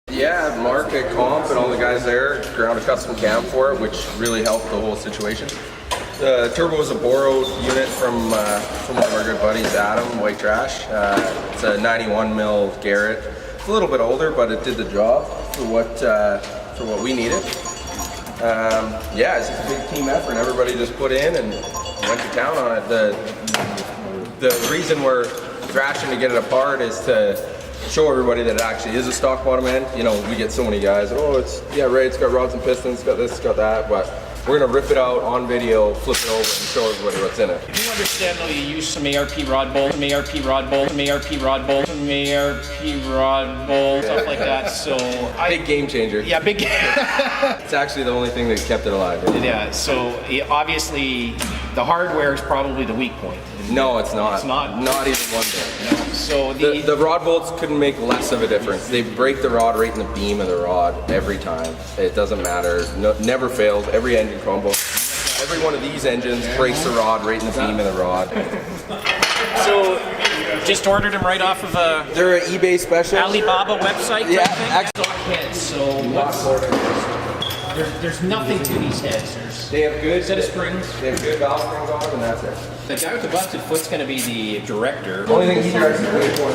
Yeah, Mark at Comp and all the guys there ground a custom cam for it, which really helped the whole situation. The turbo is a borrowed unit from one of our good buddies, Adam, White Trash. It's a 91 mil Garrett. It's a little bit older, but it did the job for what we needed. Yeah, it's just a big team effort. Everybody just put in and went to town on it. The reason we're thrashing to get it apart is to show everybody that it actually is a stock bottom end. You know, we get so many guys, oh, it's, yeah, right, it's got rods and pistons, it's got this, it's got that, but we're gonna rip it out on video, flip it over, and show everybody what's in it. You do understand though, you use some ARP rod bolts, some ARP rod bolts, some ARP rod bolts, some ARP rod bolts, stuff like that, so... Big game changer. Yeah, big game. It's actually the only thing that kept it alive. Yeah, so obviously the hardware is probably the weak point. No, it's not. It's not? Not even one bit. No. So the rod bolts couldn't make less of a difference. They break the rod right in the beam of the rod every time. It doesn't matter. No, never fails. Every engine combo. Every one of these engines breaks the rod right in the beam of the rod. So just ordered them right off of a... They're an eBay special. Alibaba website? Yeah. Stock heads, so there's nothing to these heads. They have good set of springs. They have good valve springs on them, and that's it. The guy with the busted foot's going to be the director. The only thing he drives is way for.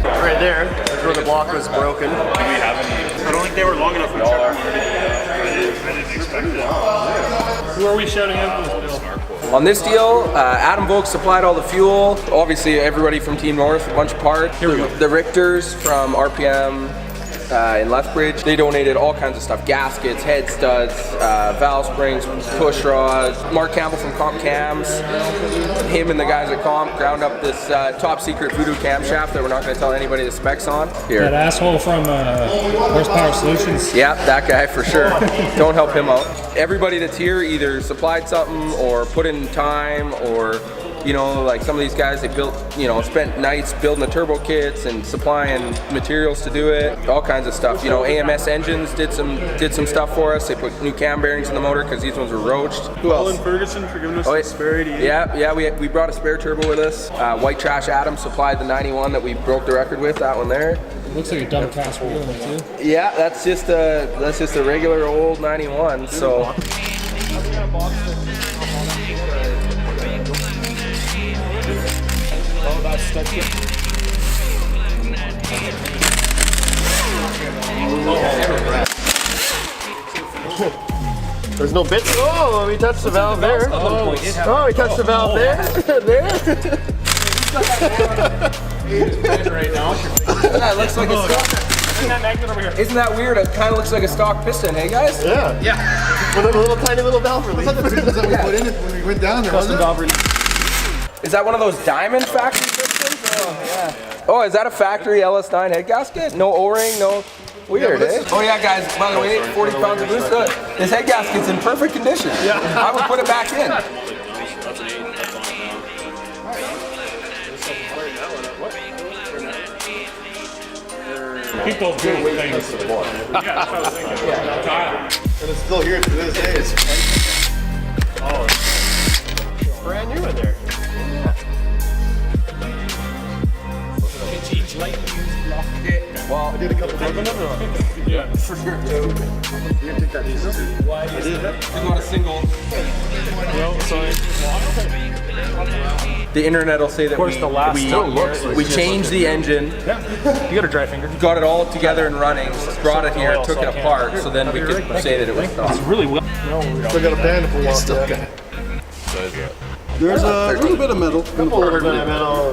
Right there, that's where the block was broken. Do we have any? I don't think they were long enough for check. I didn't expect that. Who are we shouting out for this deal? On this deal, Adam Volk supplied all the fuel. Obviously, everybody from Team North, a bunch of parts. Here we go. The Richters from RPM in Lethbridge, they donated all kinds of stuff: gaskets, head studs, valve springs, push rods. Mark Campbell from Comp Cams, him and the guys at Comp ground up this top secret voodoo camshaft that we're not going to tell anybody the specs on. Here. That asshole from Horsepower Solutions. Yeah, that guy for sure. Don't help him out. Everybody that's here either supplied something or put in time, or, you know, like some of these guys, they built, you know, spent nights building the turbo kits and supplying materials to do it. All kinds of stuff. You know, AMS Engines did some stuff for us. They put new cam bearings in the motor because these ones were roached. Who else? Colin Ferguson for giving us the spare 88. Yeah, we brought a spare turbo with us. White Trash Adam supplied the 91 that we broke the record with. That one there. Looks like a double cast wheel in it too. Yeah, that's just a regular old 91. So. There's no bits. Oh, we touched the valve there. Oh, we touched the valve there. There. That looks like a stock. Isn't that weird? It kind of looks like a stock piston, hey guys? Yeah. Yeah. With a little tiny little valve release. That we put in it when we went down there. Custom valve release. Is that one of those diamond factory pistons? Oh, yeah. Oh, is that a factory LS9 head gasket? No O-ring, no... Weird, eh? Oh yeah, guys, by the way, 40 pounds of boost. This head gasket's in perfect condition. Yeah. I would put it back in. Keep those good things. Yeah, that's what I was thinking. Yeah. And it's still here to this day. It's Brand new in there. Each light get a couple days. For sure. You gonna take that diesel? There's not a single. No, sorry. The internet will say that we changed the engine, You got a dry finger. got it all together and running, brought it here, took it apart, so then we could say that it was stock. Really well. Still got a band if we want. There's a little bit of metal.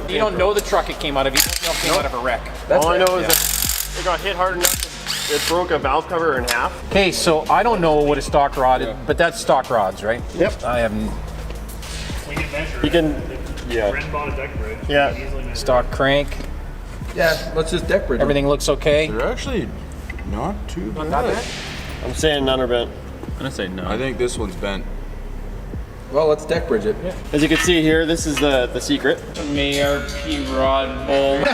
You don't know the truck it came out of. You don't know it came out of a wreck. All I know is that it got hit hard enough that it broke a valve cover in half. Okay, so I don't know what a stock rod is, but that's stock rods, right? Yep. I haven't. We can measure You it. can, yeah. Brent bought a deck bridge. Yeah. We can easily measure Stock crank. Yeah, let's just deck bridge. Everything looks okay. They're actually not too bad. I'm saying none are bent. I think this one's bent. Well, let's deck bridge it. As you can see here, this is the secret. ARP rod bolt.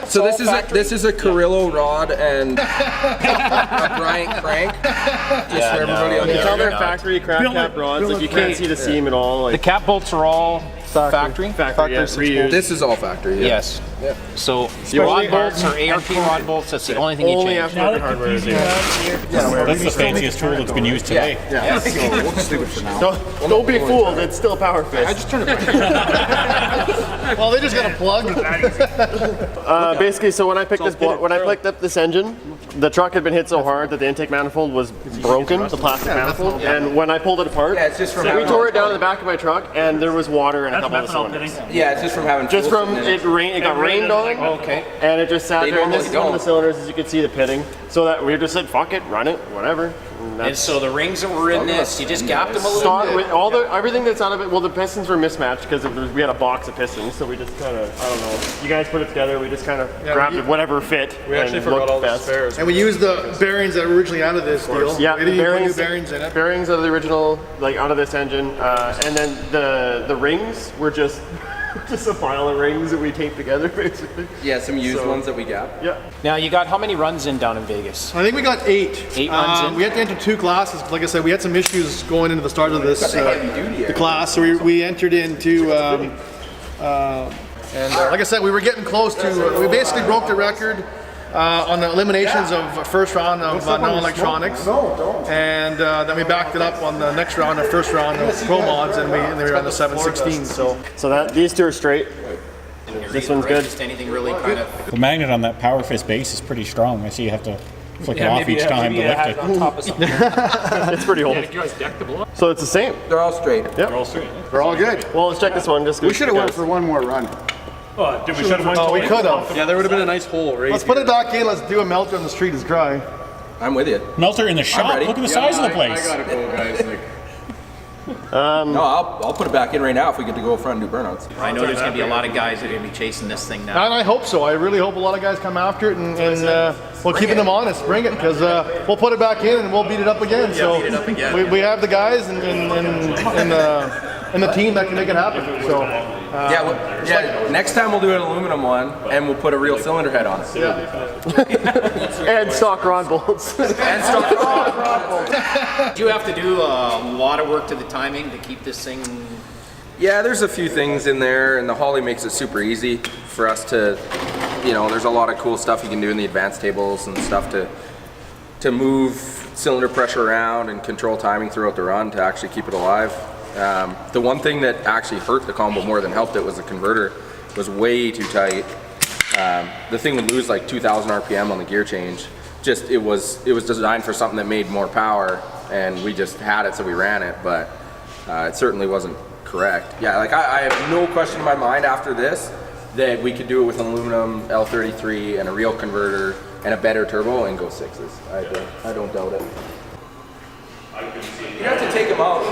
So this is a Carrillo rod and a Bryant crank. Just for everybody on It's all the their factory craft cap rods. Like you can't see the seam at all. The Like cap bolts are all factory. factory, yeah, reused. This is all factory. Yeah. Yes. So the rod bolts are ARP rod bolts. That's the only thing you Only change. aftermarket hardware is here. That's the fanciest tool that's been used today. Yeah. So we'll just leave it for now. Don't be fooled. It's still power fist. I just turned it back. Well, they just got a plug. Basically, so when I picked up this engine, the truck had been hit so hard that the intake manifold was broken, the plastic manifold. And when I pulled it apart, Yeah, it's just from we having tore it down in the back of my truck, and there was water in a That's couple of the methanol cylinders. pitting. Yeah, it's just from having Just tools from sitting in it got rained on. Okay. And it just sat They there, and this is normally one of the don't. cylinders, as you can see, the pitting. So that we just said, fuck it, run it, whatever. And And that's so the rings that were in this, you just gapped them a little stock bit. with everything that's out of it. Well, the pistons were mismatched because we had a box of pistons, so we just kind of, I don't know. You guys put it together, we just kind of grabbed whatever fit. We actually and forgot looked all the best. spares. And we used the bearings that were originally out of this deal. Yeah, we the didn't put bearings, new bearings in it. Bearings of the original, like out of this engine, and then the rings were just just a pile of rings that we taped together, basically. Yeah, some used ones that we got. Yeah. Now you got how many runs in down in Vegas? I think we got 8. 8 runs in? We had to enter 2 classes. Like I said, we had some issues going into the start of this heavy-duty the class. So we entered into, and like I said, we were getting close to. We basically broke the record on the eliminations of first round of non-electronics, and then we backed it up on the next round, the first round of pro mods, and we were on the 716. So These two are straight. This one's good. Just anything really kind of. The magnet on that Power Fist base is pretty strong. I see you have to flick it off each time to lift it. on top of something. It's pretty old. So it's the same. They're all straight. they're all good. Well, let's check this one. Just We should have went for one more run. Oh, dude, we should have went Oh, we could have. Yeah, there would have been a nice hole right Let's put it back in. Let's do a melter on the street. It's dry. I'm with you. Melter in the shop. ready. Look at the size of the place. I gotta go, guys. Like, No, I'll put it back in right now if we get to go front and do burnouts. I know there's going to be a lot of guys that are going to be chasing this thing now. And I hope so. I really hope a lot of guys come after it, and we'll keep them honest. Bring it, because we'll put it back in and we'll beat it up again. So beat it up again. we have the guys and the team that can make it happen. So Next time we'll do an aluminum one, and we'll put a real cylinder head on it. And stock rod bolts. And stuff. Do you have to do a lot of work to the timing to keep this thing? Yeah, there's a few things in there, and the Holley makes it super easy for us to, there's a lot of cool stuff you can do in the advanced tables and stuff to move cylinder pressure around and control timing throughout the run to actually keep it alive. The one thing that actually hurt the combo more than helped it was the converter was way too tight. The thing would lose like 2,000 RPM on the gear change. Just it was designed for something that made more power, and we just had it, so we ran it. But it certainly wasn't correct. Yeah, like I have no question in my mind after this that we could do it with an aluminum L33 and a real converter and a better turbo and go 6s. I don't doubt it. You have to take them out.